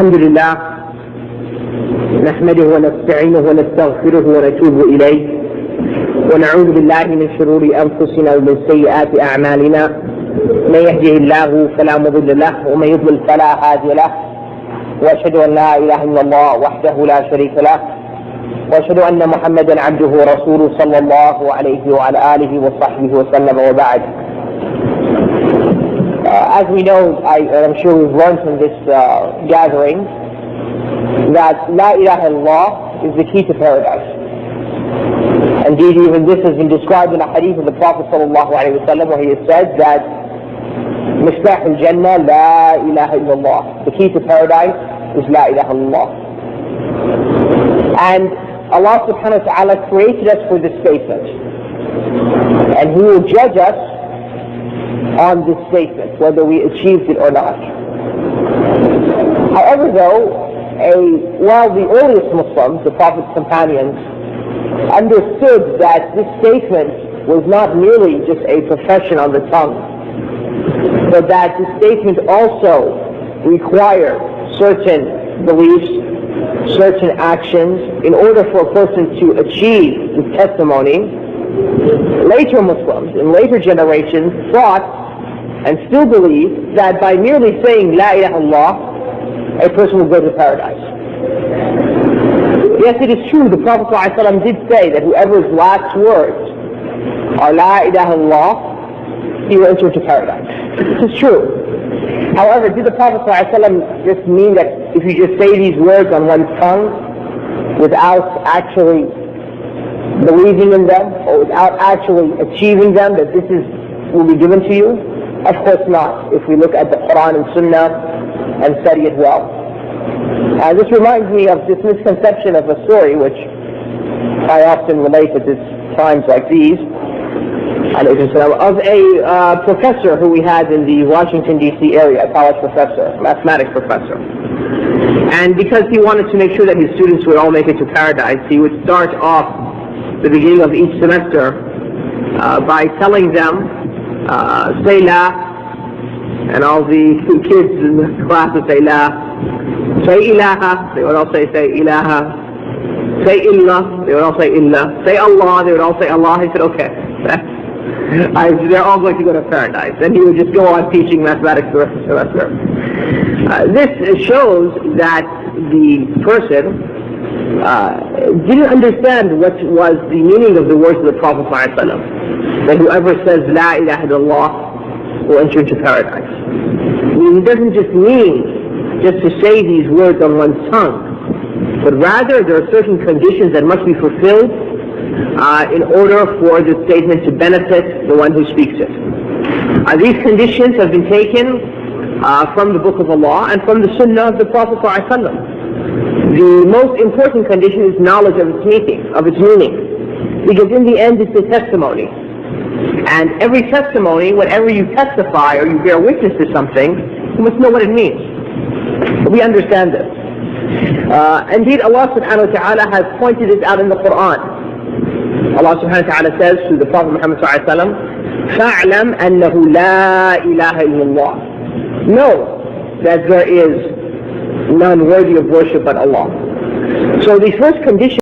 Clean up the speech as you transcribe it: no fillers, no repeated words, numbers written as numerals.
الحمد لله نحمده ونستعينه ونستغفره ونتوب إليه ونعوذ بالله من شرور أنفسنا ومن سيئات أعمالنا من يهده الله فلا مضل له ومن يضلل فلا هادي له وأشهد أن لا إله إلا الله وحده لا شريك له وأشهد أن محمدا عبده ورسوله صلى الله عليه وعلى آله وصحبه وسلم وبعد. As we know, I'm sure we've learned from this gathering that La ilaha illallah is the key to paradise. Indeed, even this has been described in a hadith of the Prophet sallallahu alaihi wasallam, where he has said that Misbah al-Jannah, La ilaha illallah. The key to paradise is La ilaha illallah. And Allah subhanahu wa ta'ala created us for this statement. And He will judge us on this statement, whether we achieved it or not. However, though, while the earliest Muslims, the Prophet's companions, understood that this statement was not merely just a profession on the tongue, but that this statement also required certain beliefs, certain actions in order for a person to achieve this testimony, later Muslims in later generations thought and still believe that by merely saying La ilaha illallah, a person will go to paradise. Yes, it is true, the Prophet ﷺ did say that whoever's last words are La ilaha illallah, he will enter into paradise. This is true. However, did the Prophet ﷺ just mean that if you just say these words on one's tongue without actually believing in them or without actually achieving them, that this will be given to you? Of course not, if we look at the Quran and Sunnah and study it well. This reminds me of this misconception of a story which I often relate at times like these, of a professor who we had in the Washington DC area, a college professor, mathematics professor. And because he wanted to make sure that his students would all make it to paradise, he would start off the beginning of each semester by telling them, say La, and all the kids in the class would say La. Say Ilaha, they would all say Ilaha. Say Illah, they would all say Illah. Say Allah, they would all say Allah. He said, okay, they're all going to go to paradise. And he would just go on teaching mathematics the rest of the semester. This shows that the person didn't understand what was the meaning of the words of the Prophet ﷺ, that whoever says La ilaha illallah will enter into paradise. It doesn't just mean just to say these words on one's tongue, but rather there are certain conditions that must be fulfilled in order for the statement to benefit the one who speaks it. These conditions have been taken from the Book of Allah and from the Sunnah of the Prophet ﷺ. The most important condition is knowledge of its meaning, because in the end it's a testimony. And every testimony, whenever you testify or you bear witness to something, you must know what it means. We understand this. Indeed, Allah subhanahu wa ta'ala has pointed this out in the Quran. Allah subhanahu wa ta'ala says to the Prophet Muhammad sallallahu alayhi wa sallam, فَاعْلَمْ أَنَّهُ لَا إِلَهَ إِلَّا اللَّهِ. Know that there is none worthy of worship but Allah. So the first condition